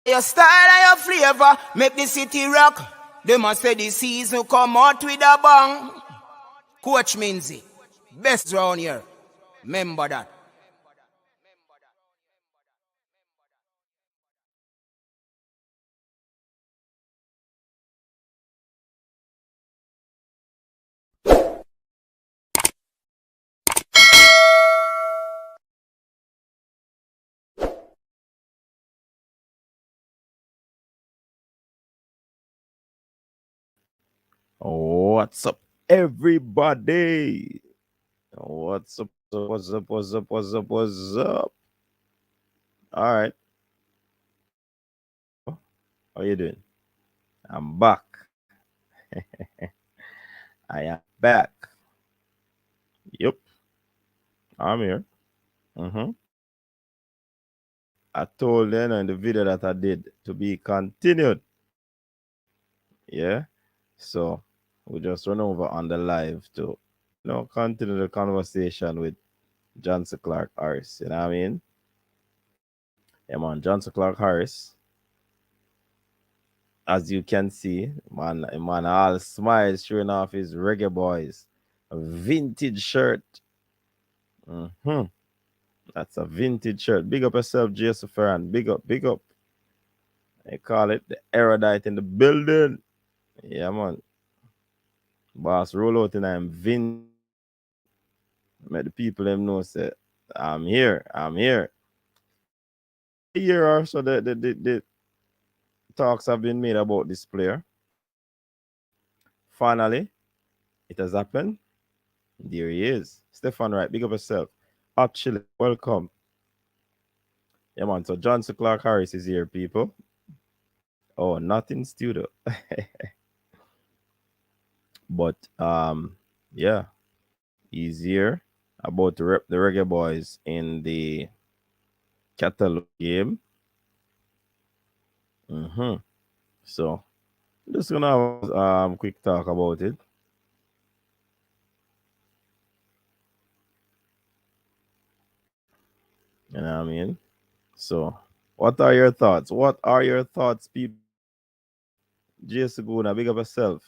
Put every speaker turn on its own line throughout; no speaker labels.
Your style and your flavor make the city rock. They must say the season come out with a bang. Coach Minzy, best round here. Remember that.
What's up, everybody? What's up? What's up? What's up? What's up? What's up? All right. How you doing? I'm back. I am back. Yep. I'm here. Mm-hmm. I told them in the video that I did to be continued. Yeah. So we just run over on the live to, continue the conversation with Jonson Clarke Harris. You know what I mean? Yeah, man. Jonson Clarke Harris, as you can see, man, all smiles showing off his Reggae Boys vintage shirt. Hmm. That's a vintage shirt. Big up yourself, Jason Ferran. Big up, big up. They call it the erudite in the building. Yeah, man. Boss, roll out and I'm vintage. Let the people them know, say, I'm here. I'm here. A year or so, the talks have been made about this player. Finally, it has happened. There he is. Stefan Wright, big up yourself. Actually, welcome. Yeah, man. So Jonson Clarke Harris is here, people. Oh, not in studio. But yeah, he's here about to rep the Reggae Boys in the Catalan game. Mm-hmm. So just gonna have quick talk about it. You know what I mean? So what are your thoughts? What are your thoughts, people? Jason Guna, big up yourself.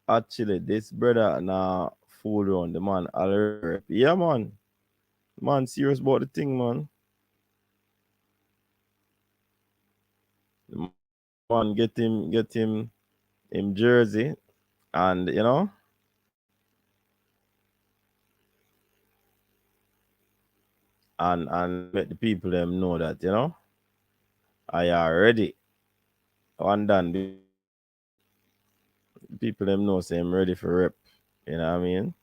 Actually, this brother now fool around the man already. Yeah, man. Man, serious about the thing, man. The man get him jersey, and and let the people them know that I are ready. One done. People them know say I'm ready for rep. You know what I mean?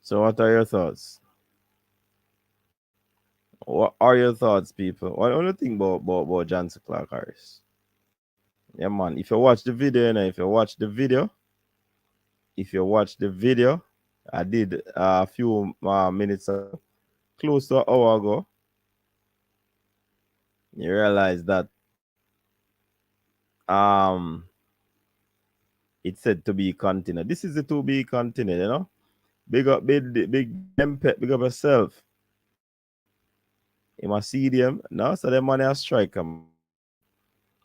So what are your thoughts? What are your thoughts, people? What do you think about Jonson Clarke Harris? Yeah, man. If you watch the video, if you watch the video, I did a few minutes ago, close to an hour ago. You realize that um it said to be continued. This is the to be continued. Big up, big MP, big up yourself. You must see them. No, so the money has strike him.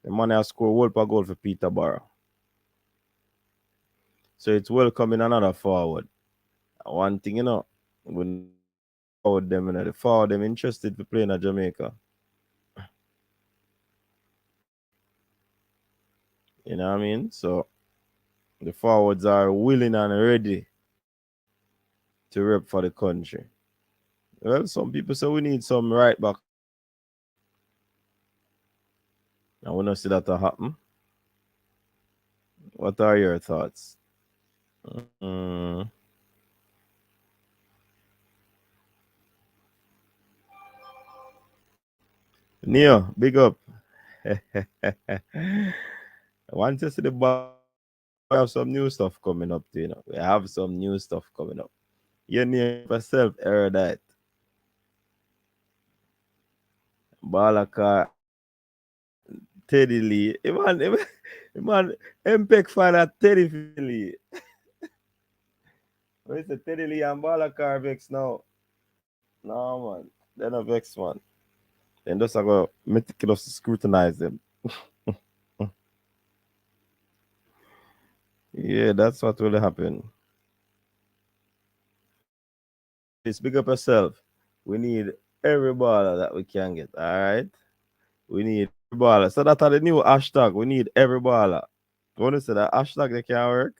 The money has score world per goal for Peterborough. So it's welcoming another forward. One thing, when forward them, the forward them interested to play in Jamaica. You know what I mean? So the forwards are willing and ready to rep for the country. Well, some people say we need some right back. I want to see that happen. What are your thoughts? Mm. Neo, big up. Once you see the ball, we have some new stuff coming up too, We have some new stuff coming up. You name yourself erudite. Balaka, Teddy Lee. Man, MPEG fan at Teddy Lee. What is it, Teddy Lee and Balaka vex now? No, man. They're not vex, man. and just I go meticulously scrutinize them. Yeah, that's what will happen. Please big up yourself. We need every baller that we can get. All right, we need every baller. So that's the new hashtag. We need every baller. You want to say that hashtag that can work?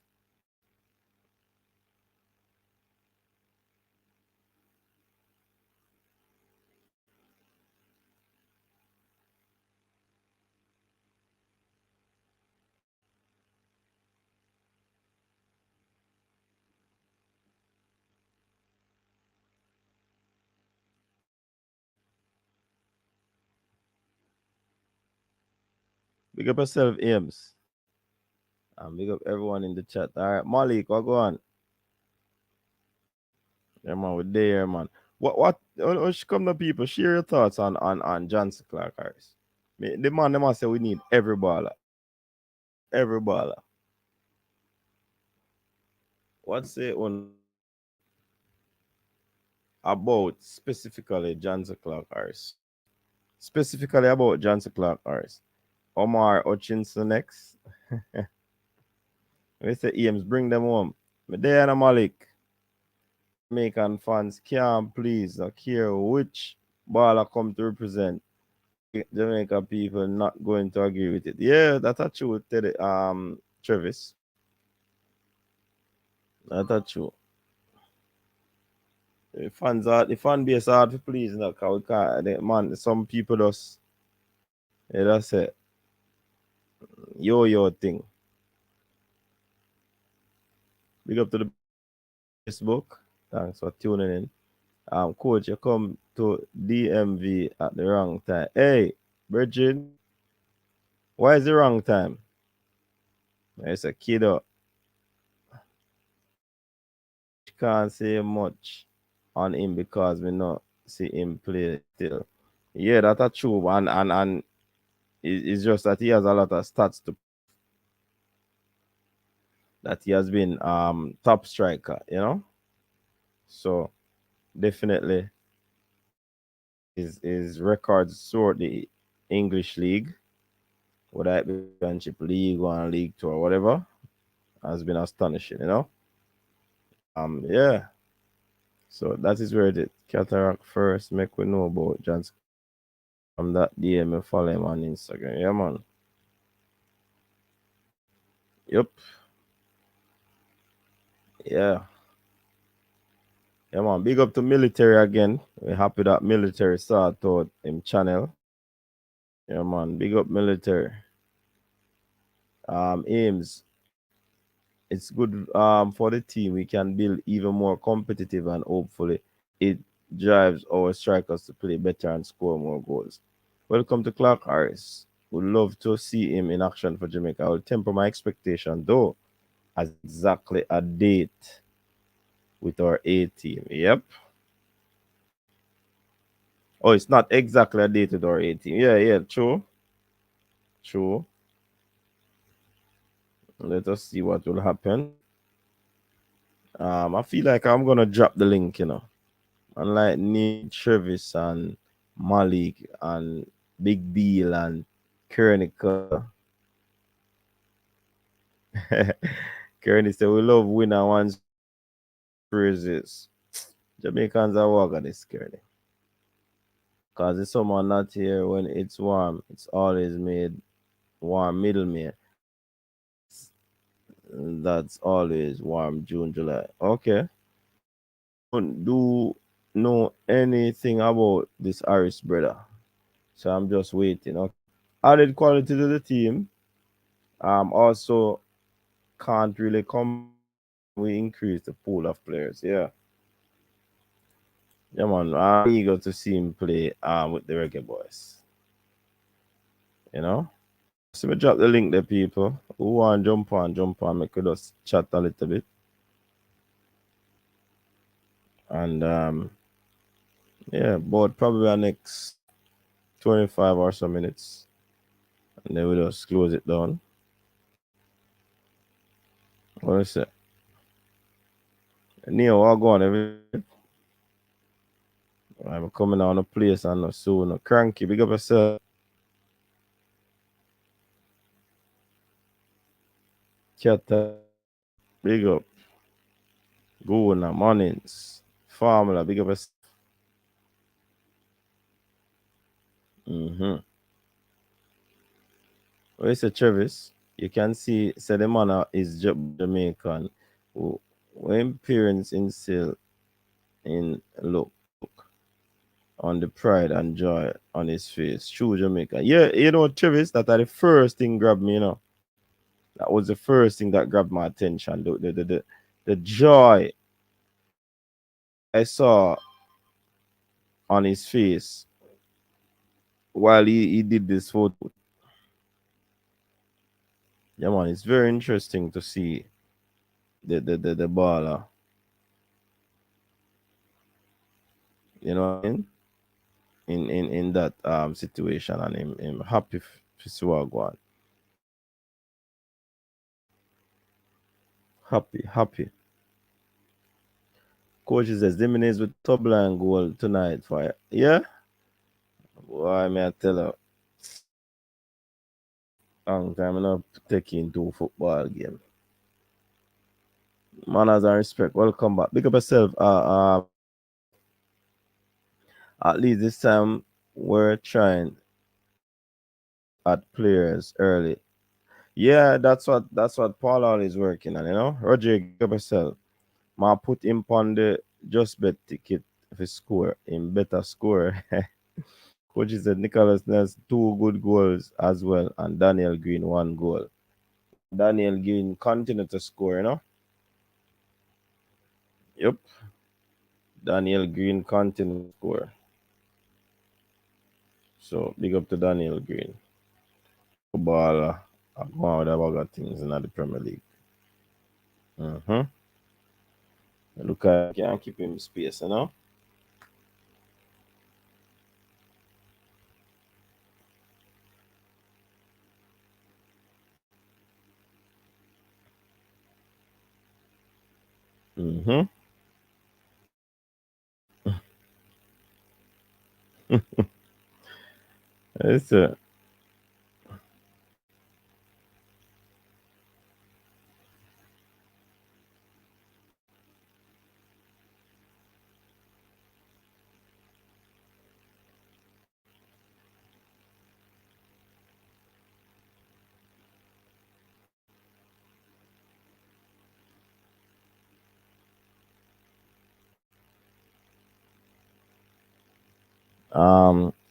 Big up yourself, Ames. And big up everyone in the chat. All right, Malik, what go on? Yeah, man, we're there, man. When she come to people, share your thoughts on Jonson Clarke Harris. The man, they must say we need every baller. Every baller. What's it on about specifically Jonson Clarke Harris? Specifically about Jonson Clarke Harris. Omar Hutchinson next. We say Eames, bring them home. Medea Malik. Jamaican fans can't please or care which baller come to represent. Jamaica people not going to agree with it. Yeah, that's a true, Teddy, Travis. That's a true. The fan base hard to please, you know, cause we can't, man, some people just, yeah, that's it. Yo thing. Big up to the Facebook. Thanks for tuning in. Coach, you come to DMV at the wrong time. Hey, Virgin, why is the wrong time? It's a kiddo. Can't say much on him because we not see him play still. Yeah, that's true. And it's just that he has a lot of stats to that he has been top striker, you know. So definitely his records soared the English league, whether it be championship league or league two or whatever, has been astonishing, you know. Yeah. So that is where the cataract first make we know about Johnson. From that DM and follow him on Instagram. Yeah, man. Yep. Yeah. Yeah, man. Big up to military again. We're happy that military start out him channel. Yeah, man. Big up military. Aims. It's good for the team. We can build even more competitive and hopefully it drives our strikers to play better and score more goals. Welcome to Clark Harris. Would love to see him in action for Jamaica. I will temper my expectation though as exactly a date with our A team. Yep. Oh, it's not exactly a date with our A team. Yeah, true. True. Let us see what will happen. I feel like I'm gonna drop the link, you know. Unlike Neil Travis and Malik and Big Deal and Kernica. Kearney said we love winner ones praises. Jamaicans are walking this Kearney. Cause it's summer not here when it's warm. It's always made warm middle May. That's always warm June, July. Okay. Don't do know anything about this Harris brother. So I'm just waiting. Okay. Added quality to the team. Also can't really come we increase the pool of players. Yeah. Yeah man. I'm eager to see him play with the Reggae Boys. You know? So we drop the link there, people. Who want jump on, make us just chat a little bit. And yeah, but probably our next 25 or so minutes. And then we just close it down. What is it? Neo, I'll go on every I'm coming on a place and no soon. Cranky, big up yourself. Cat, big up. Go now, mornings. Formula, big up yourself. Mm-hmm. Where is Travis? You can see, say the man is Jamaican. Who, when parents instill in look on the pride and joy on his face, true Jamaican. Yeah, you know, Travis, that are the first thing grabbed me, you know. That was the first thing that grabbed my attention. The joy I saw on his face while he did this photo. Yeah, man, it's very interesting to see the baller. You know what I mean? In that situation, and him happy to see what go on. Happy. Coach says Diminates with top line goal tonight for you. Yeah? Why may I tell her? Long time I'm not taking to football game. Manners and respect. Welcome back. Big up yourself. At least this time we're trying at players early. Yeah, that's what Paul is working on, you know. Roger, big up yourself. Ma put him on the just bet ticket if he score. Him better score. Coach said Nicholas Ness 2 good goals as well, and Daniel Green 1 goal. Daniel Green continue to score, you know. Yep. Daniel Green continue to score. So big up to Daniel Green. Footballer. I'm going with about things in the Premier League. Mm-hmm. Look at can't keep him space, you know. Mm-hmm. It's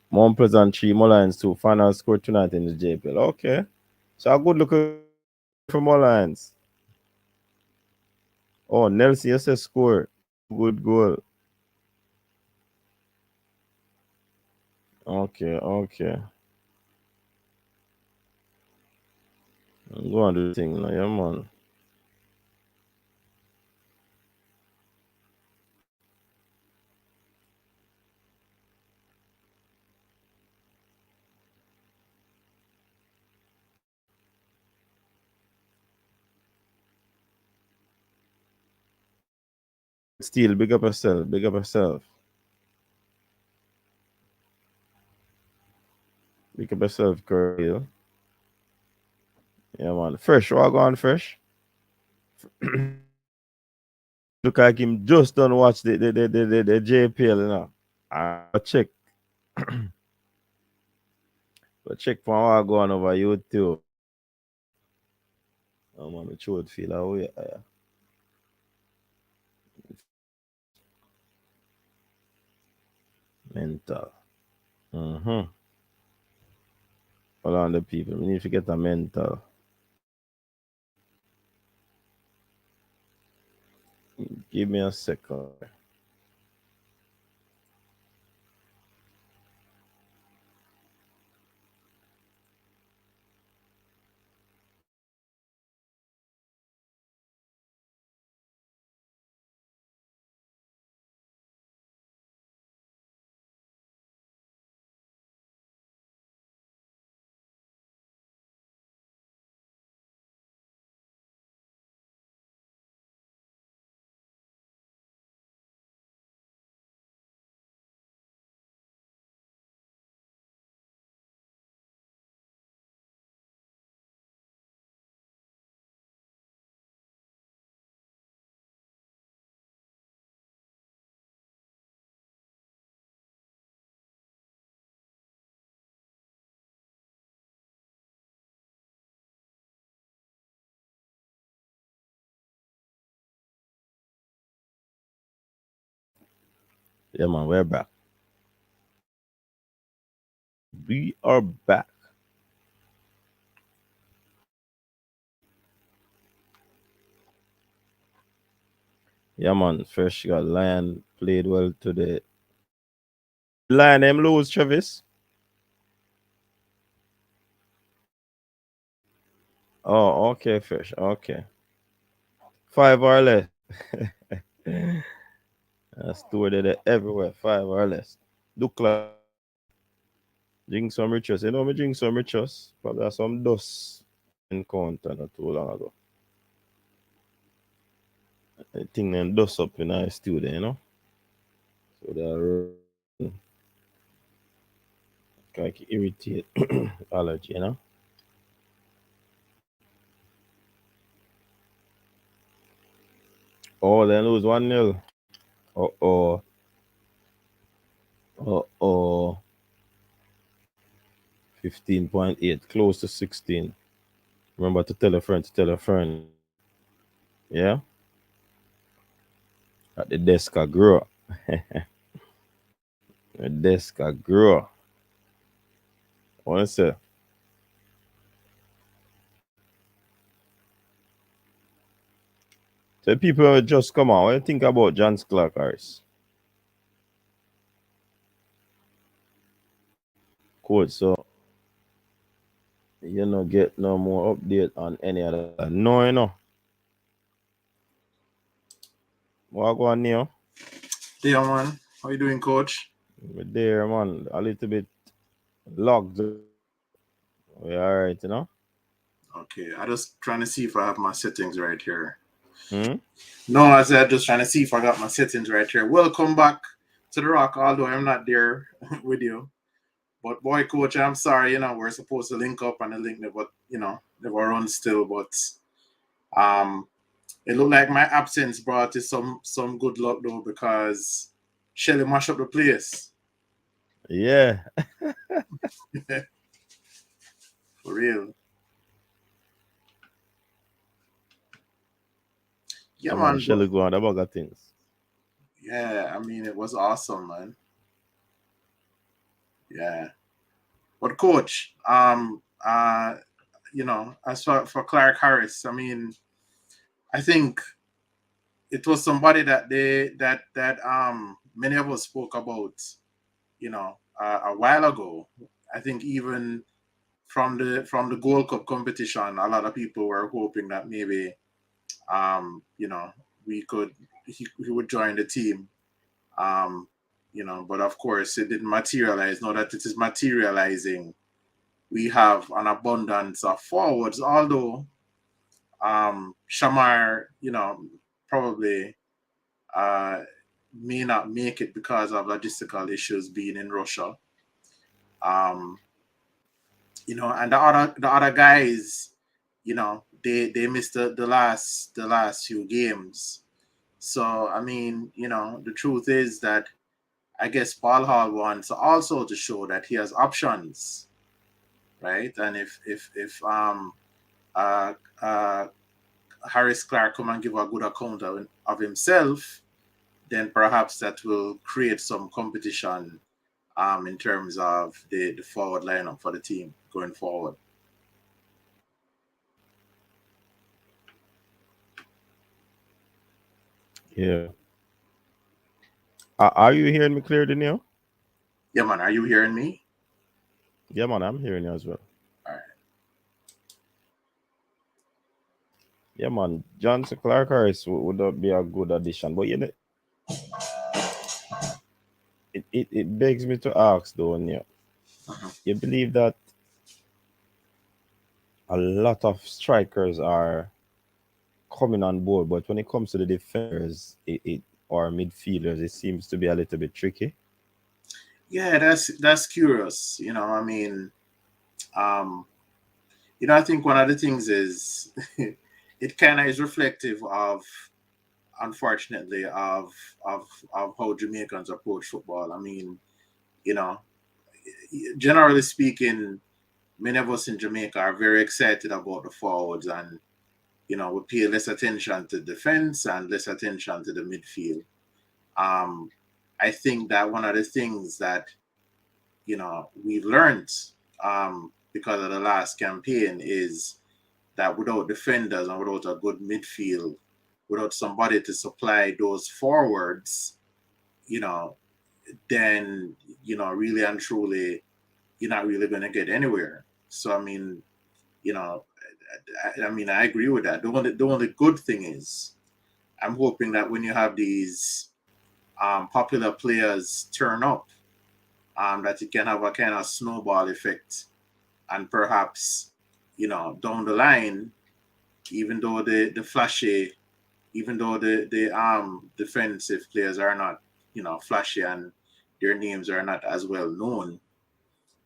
Mount Pleasant 3, Mullines 2, final score tonight in the JPL. Okay. So a good look for Mullines. Oh, Nelson, you say score. Good goal. Okay. Go on do the thing now, yeah, man. Still, big up yourself. Big up yourself. Big up yourself, Curl. Yeah, man. Fresh, what go on, Fresh? Look like him just don't watch the JPL, you know. I check. But check for what go on over YouTube. Oh, man, the throat feel away. Mental. Mm-hmm. All on the people. We need to get a mental. Give me a second. Yeah, man, we're back. We are back. Yeah, man. Fresh got Lion played well today. Lion them lose, Travis. Oh, okay, Fresh. Okay. 5 or less. I stored it everywhere. 5 or less. Look like drink some riches. You know me drink some riches. Probably have some dust encounter not too long ago. I think them dust up in our studio, you know. So they are like irritate allergy, you know. Oh, then lose 1-0. Oh. Oh. 15.8. Close to 16. Remember to tell a friend to tell a friend. Yeah? At the desk I grow. The desk I grow. What I say? So people just come on. What do you think about Jonson Clarke, Harris? Cool. So you know get no more update on any other. No, you know. What go on here?
Yeah, man. How you doing, coach?
We're there, man. A little bit locked. We alright, you know?
Okay, I just trying to see if I have my settings right here.
Hmm?
No, I said just trying to see if I got my settings right here. Welcome back to the Rock, although I'm not there with you. But boy, coach, I'm sorry. We're supposed to link up, and the link never, never runs still. But um, it looked like my absence brought us some good luck though, because Shelly mashed up the place
Yeah.
for real. Yeah,
Come on,
man. But
Shelly go on the bugger things.
yeah, I mean, it was awesome, man. Yeah. But coach, as for Clark Harris, I mean, I think it was somebody that many of us spoke about, a while ago. I think even from the Gold Cup competition, a lot of people were hoping that maybe, you know, we could he would join the team. Um, but of course it didn't materialize. Now that it is materializing, we have an abundance of forwards, although Shamar, probably uh, may not make it because of logistical issues being in Russia. Um, and the other guys, they missed the last few games. So I mean, the truth is that I guess Paul Hall wants also to show that he has options, right? And if uh, uh, Harris Clark come and give a good account of himself, then perhaps that will create some competition in terms of the forward lineup for the team going forward.
Yeah. Are you hearing me clearly now?
Yeah, man. Are you hearing me?
Yeah, man, I'm hearing you as well.
All right.
Yeah, man. Jonson Clarke Harris would not be a good addition. But you know, it begs me to ask though, Neil,
Uh-huh.
you believe that a lot of strikers are coming on board, but when it comes to the defenders, it or midfielders, it seems to be a little bit tricky.
Yeah, that's curious. I mean, um, I think one of the things is it kind of is reflective of, unfortunately, of how Jamaicans approach football. I mean, you know, generally speaking, many of us in Jamaica are very excited about the forwards, and we pay less attention to defense and less attention to the midfield. Um, I think that one of the things that we've learned because of the last campaign is that without defenders and without a good midfield, without somebody to supply those forwards, you know, then really and truly, you're not really going to get anywhere. So I mean, you know, I agree with that. The only good thing is, I'm hoping that when you have these popular players turn up, that it can have a kind of snowball effect, and perhaps down the line, even though the flashy, even though the defensive players are not flashy and their names are not as well known,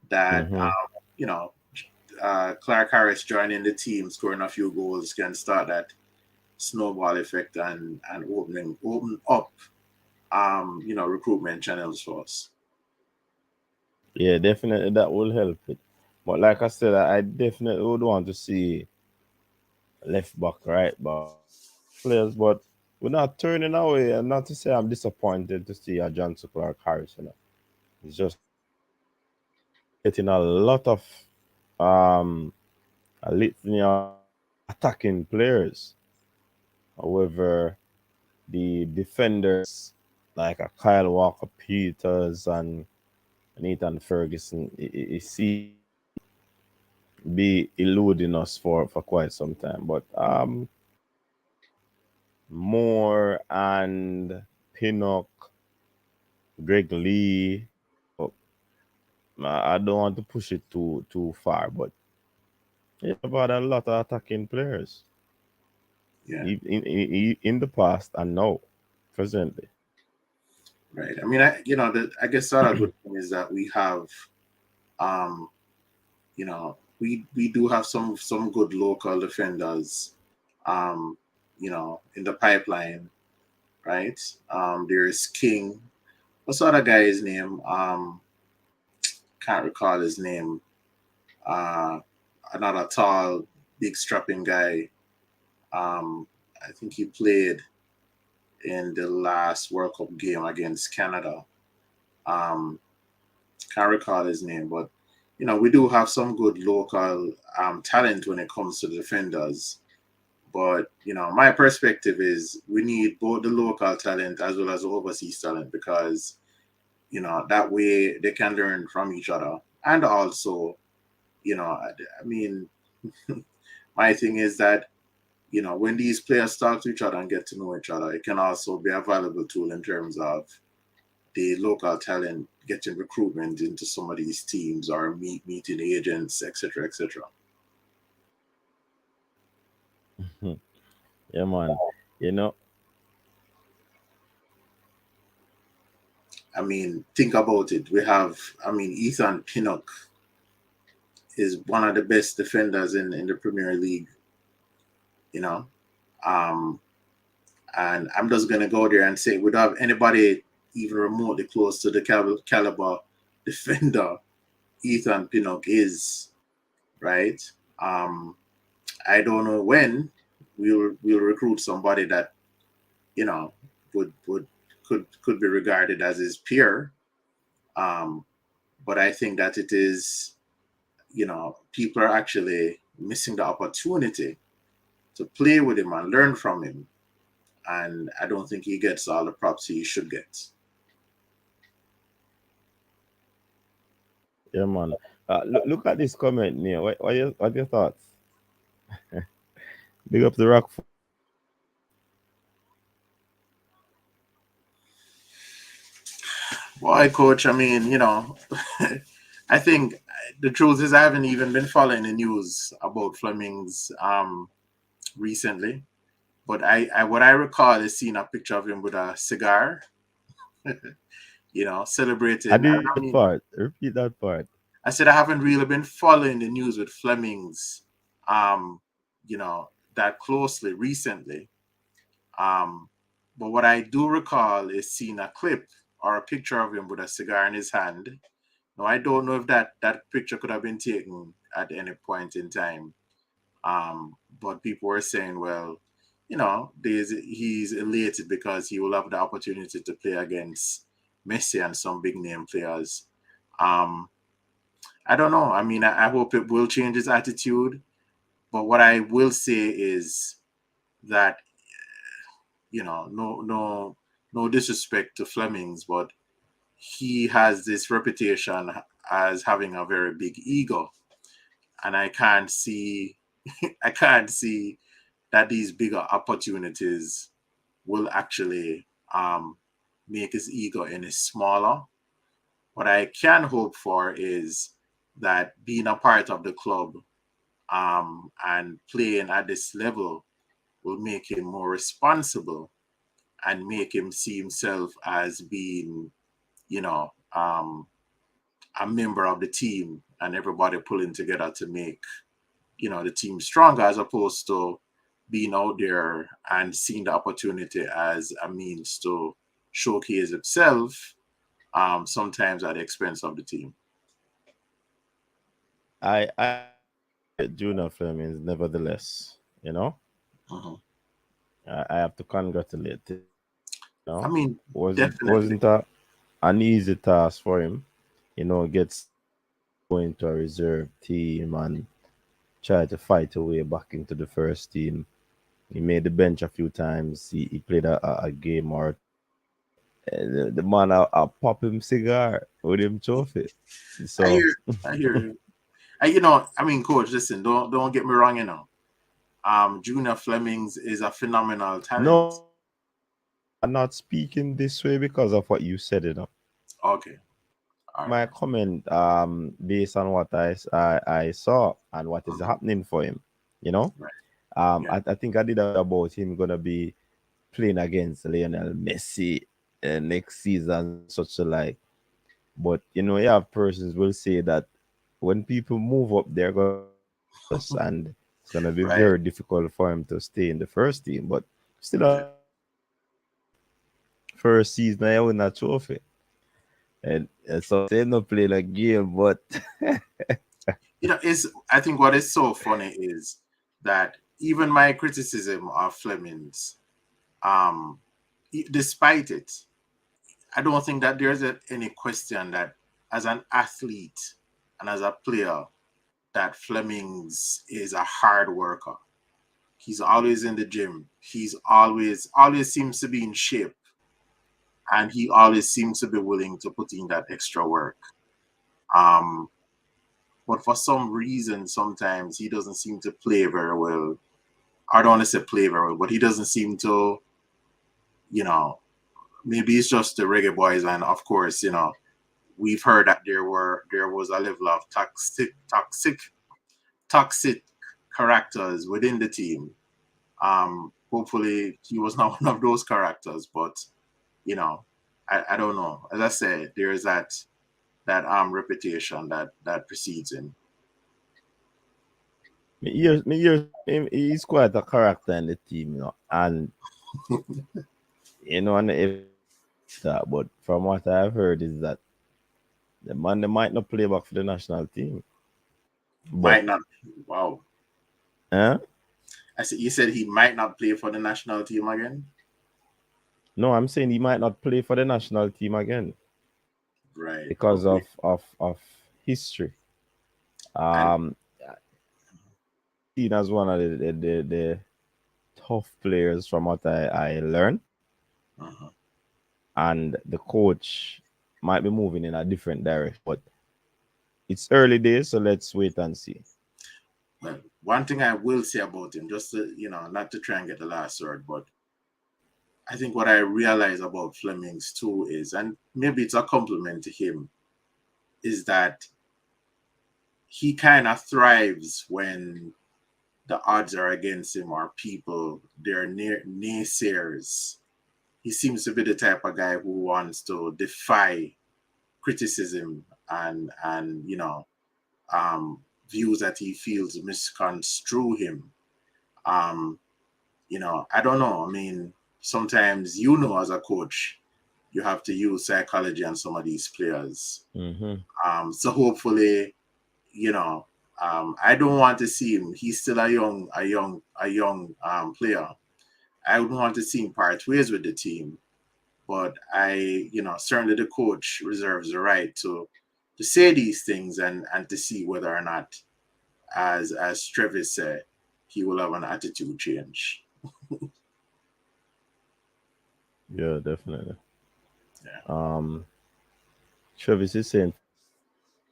that
Mm-hmm.
you know Clark Harris joining the team, scoring a few goals, can start that snowball effect and open up recruitment channels for us.
Yeah, definitely that will help it. But like I said, I definitely would want to see left back, right back players, but we're not turning away. And not to say I'm disappointed to see a Jonson Clarke Harris. It's just getting a lot of um a litany of attacking players. However, the defenders like a Kyle Walker Peters and Nathan Ferguson, it seems be eluding us for quite some time. But Moore and Pinnock, Greg Lee. Oh, I don't want to push it too far, but yeah, about a lot of attacking players
Yeah,
in the past and now, presently.
right. I mean, I guess the other good thing is that we have, um, we do have some good local defenders, in the pipeline, right? There's King. What's the other guy's name? Can't recall his name. Uh, Another tall, big, strapping guy. I think he played in the last World Cup game against Canada. Um, can't recall his name, but we do have some good local talent when it comes to the defenders. But my perspective is we need both the local talent as well as the overseas talent, because that way they can learn from each other. And also, I mean, my thing is that when these players talk to each other and get to know each other, it can also be a valuable tool in terms of the local talent getting recruitment into some of these teams, or meeting agents, etc., etc.
Yeah, man. You know,
I mean, think about it. We have, Ethan Pinnock is one of the best defenders in the Premier League, you know. Um, and I'm just going to go there and say, we don't have anybody even remotely close to the caliber defender Ethan Pinnock is, right? Um, I don't know when we'll recruit somebody that you know would could be regarded as his peer. Um, but I think that it is, people are actually missing the opportunity to play with him and learn from him. And I don't think he gets all the props he should get.
yeah, man. Look at this comment, Neil. What your thoughts? Big up the rock.
Why, coach? I mean, I think the truth is I haven't even been following the news about Flemmings recently. But I what I recall is seeing a picture of him with a cigar,
I
celebrating.
did
I
that
mean,
part. Repeat that part.
I said I haven't really been following the news with Flemmings, um, that closely recently. Um, but what I do recall is seeing a clip or a picture of him with a cigar in his hand. Now I don't know if that picture could have been taken at any point in time. But people were saying, well, he's elated because he will have the opportunity to play against Messi and some big name players. I don't know. I mean, I hope it will change his attitude. But what I will say is that, no disrespect to Flemmings, but he has this reputation as having a very big ego, and I can't see, I can't see that these bigger opportunities will actually make his ego any smaller. What I can hope for is that being a part of the club and playing at this level will make him more responsible and make him see himself as being, a member of the team and everybody pulling together to make, the team stronger, as opposed to being out there and seeing the opportunity as a means to showcase himself, sometimes at the expense of the team.
I Junior Flemmings, nevertheless,
Mhm.
I have to congratulate him.
I mean, definitely.
Wasn't an easy task for him, gets going to a reserve team and try to fight a way back into the first team. He made the bench a few times. He played a game or the man I pop him cigar with him trophy.
I
So
hear, I hear you. I mean, coach, listen, don't get me wrong, Junior Flemmings is a phenomenal talent.
no, I'm not speaking this way because of what you said.
Okay, all
My
right.
comment based on what I saw and what is
Mhm.
happening for him. You know,
Right. Yeah.
I think I did about him gonna be playing against Lionel Messi next season, such a like. But you have persons will say that when people move up, they're gonna us, and it's gonna be
Right.
very difficult for him to stay in the first team. But still,
Right.
first season I win a trophy, and so they not playing a game, but
It's I think what is so funny is that even my criticism of Flemings, um, despite it, I don't think that there's any question that as an athlete and as a player, that Flemings is a hard worker. He's always in the gym. He's always seems to be in shape, and he always seems to be willing to put in that extra work. Um, but for some reason, sometimes he doesn't seem to play very well. I don't want to say play very well, but he doesn't seem to, you know, maybe it's just the Reggae Boys, and of course, we've heard that there was a level of toxic characters within the team. Hopefully, he was not one of those characters, but you know, I don't know. As I said, there is that reputation that precedes him.
he's quite a character in the team, and and if that, but from what I've heard is that the man they might not play back for the national team, but
Might not. Wow.
eh?
I said you said he might not play for the national team again.
No, I'm saying he might not play for the national team again
Right.
because
Okay.
of history.
And
Um, seen as one of the tough players from what I learned,
uh
and the coach might be moving in a different direction. But it's early days, so let's wait and see.
well, one thing I will say about him, just to, not to try and get the last word, but I think what I realize about Flemings too is, and maybe it's a compliment to him, is that he kind of thrives when the odds are against him or people, they're naysayers. He seems to be the type of guy who wants to defy criticism and views that he feels misconstrue him. Um, I don't know. I mean, sometimes as a coach, you have to use psychology on some of these players.
Mm-hmm.
So hopefully, you know, I don't want to see him. He's still a young player. I would want to see him part ways with the team. But certainly the coach reserves the right to say these things and to see whether or not, as Travis said, he will have an attitude change.
Yeah, definitely.
Yeah.
Travis is saying,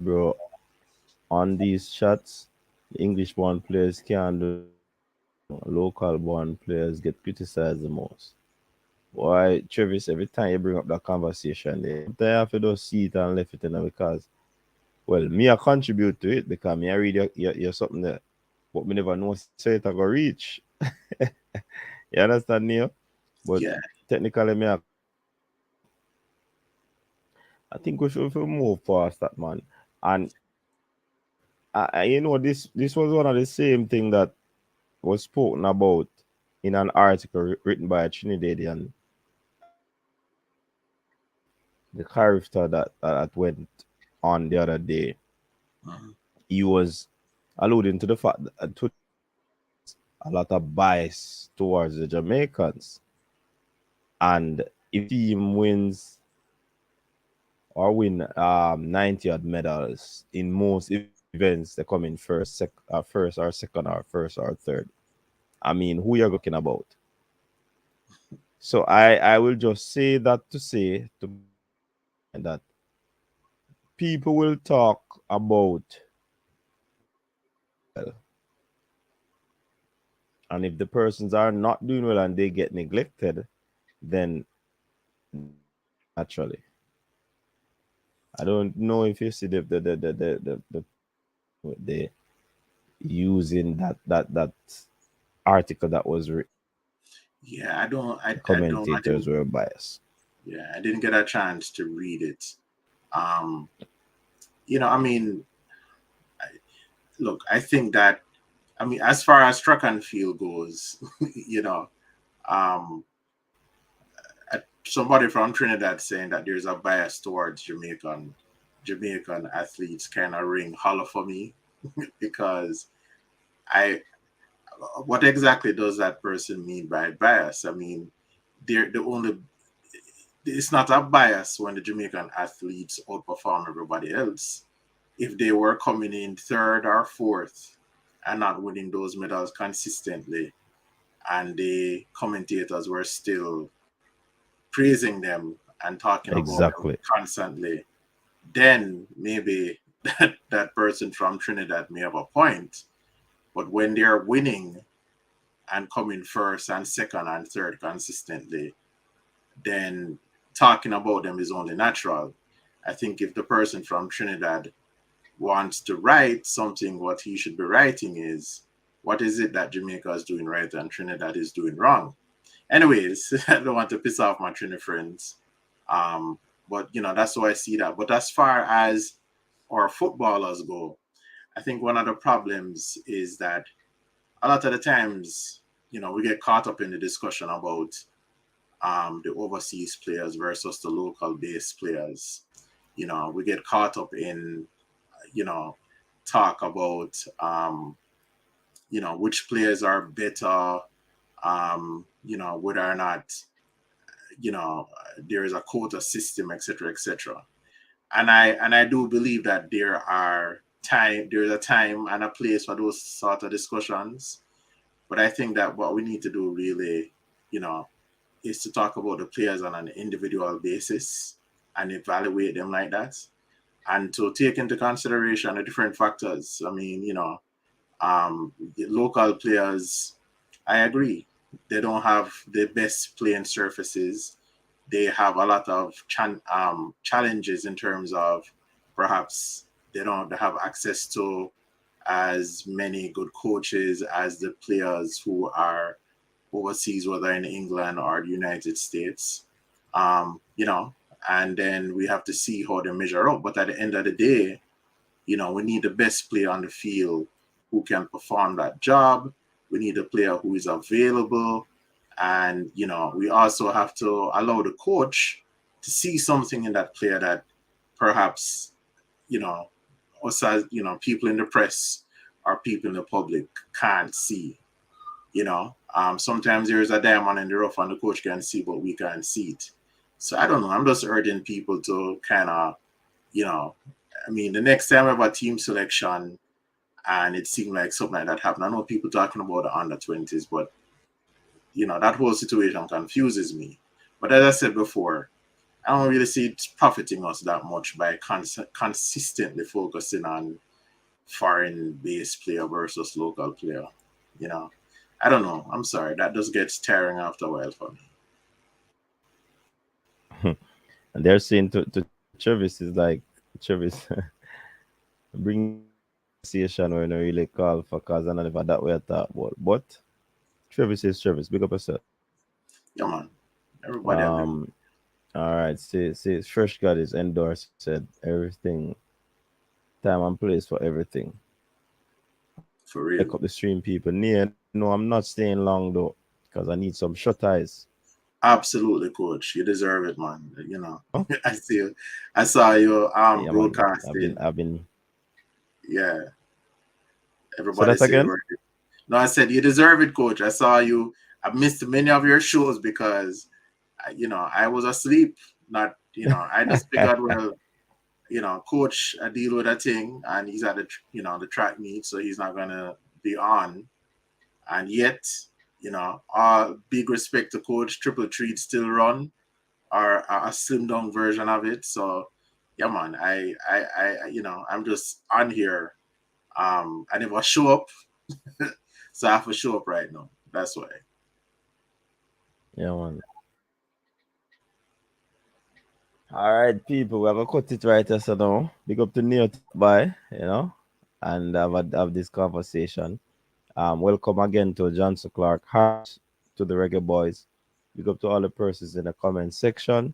bro, on these chats, the English born players can't do, local born players get criticized the most. Why, Travis, every time you bring up that conversation, they have to just see it and left it in there because, well, me I contribute to it because me I read your something there, but me never know say it I go reach. You understand, Neil? But
Yeah.
technically, I think we should move past that, man. And this was one of the same thing that was spoken about in an article written by a Trinidadian, the character that went on the other day.
Mhm.
He was alluding to the fact that to a lot of bias towards the Jamaicans, and if team wins or win 90 odd medals in most events, they come in first or second or first or third. I mean, who you're talking about? So I will just say that to say to that people will talk about well, and if the persons are not doing well and they get neglected, then naturally, I don't know if you see the using that article that was written.
Yeah,
The
I
commentators
didn't,
were biased.
yeah, I didn't get a chance to read it. Um, I mean, look, I think that, as far as track and field goes, um, somebody from Trinidad saying that there's a bias towards Jamaican athletes kind of ring hollow for me because I what exactly does that person mean by bias? I mean, they're the only it's not a bias when the Jamaican athletes outperform everybody else. If they were coming in third or fourth and not winning those medals consistently, and the commentators were still praising them and talking about them
Exactly.
constantly, then maybe that person from Trinidad may have a point. But when they're winning and coming first and second and third consistently, then talking about them is only natural. I think if the person from Trinidad wants to write something, what he should be writing is, what is it that Jamaica is doing right and Trinidad is doing wrong? Anyways, I don't want to piss off my Trinidad friends. But that's how I see that. But as far as our footballers go, I think one of the problems is that a lot of the times, we get caught up in the discussion about the overseas players versus the local base players. We get caught up in, talk about, which players are better, whether or not, there is a quota system, etc., etc. And I do believe that there's a time and a place for those sort of discussions. But I think that what we need to do really, is to talk about the players on an individual basis and evaluate them like that, and to take into consideration the different factors. I mean, the local players, I agree, they don't have the best playing surfaces. They have a lot of challenges in terms of perhaps they don't have access to as many good coaches as the players who are overseas, whether in England or the United States. Um, you know, and then we have to see how they measure up. But at the end of the day, we need the best player on the field who can perform that job. We need a player who is available. And, we also have to allow the coach to see something in that player that perhaps, you know, us as, people in the press or people in the public can't see. Sometimes there's a diamond in the rough and the coach can see, but we can't see it. So I don't know. I'm just urging people to kind of, I mean, the next time we have a team selection and it seemed like something like that happened. I know people talking about the under 20s, but that whole situation confuses me. But as I said before, I don't really see it profiting us that much by consistently focusing on foreign-based player versus local player. I don't know. I'm sorry. That just gets tiring after a while for
me. And they're saying to Travis is like, Travis, bring conversation when I really call for cause I never that way I thought about. But Travis is Travis. Big up yourself.
Yeah, man. Everybody.
All right. See, Fresh God is endorsed. Said everything. Time and place for everything.
For real.
Pick up the stream, people. No, I'm not staying long though, because I need some shut eyes.
Absolutely, coach. You deserve it, man. Oh? I saw you broadcasting.
I've been.
Yeah. Everybody
say that again?
No, I said you deserve it, coach. I saw you. I missed many of your shows because, I was asleep. Not, I just figured, well, coach, I deal with a thing, and he's at the track meet, so he's not gonna be on. And yet, all big respect to coach, TripleTreat still run, or a slim down version of it. So, yeah, man, I I'm just on here. I never show up, so I have to show up right now. That's why.
Yeah, man. All right, people, we're gonna cut it right here, so now. Big up to Neo by, and have this conversation. Welcome again to Jonson Clarke, heart to the Reggae Boys. Big up to all the persons in the comment section.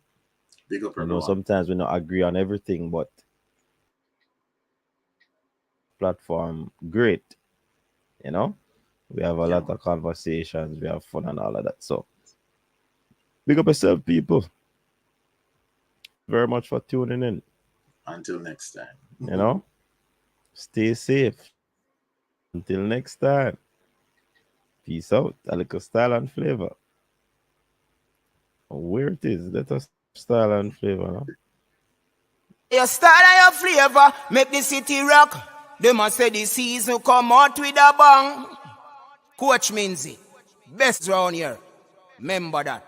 Big up, everyone.
Sometimes we don't agree on everything, but platform great. We have a lot of conversations, we have fun and all of that. So, big up yourself, people. Very much for tuning in.
Until next time.
Stay safe. Until next time. Peace out. A little style and flavor. Where it is, let us style and flavor. No?
Your style and your flavor make the city rock. They must say the season come out with a bang. Coach Minzy, best round here. Remember that.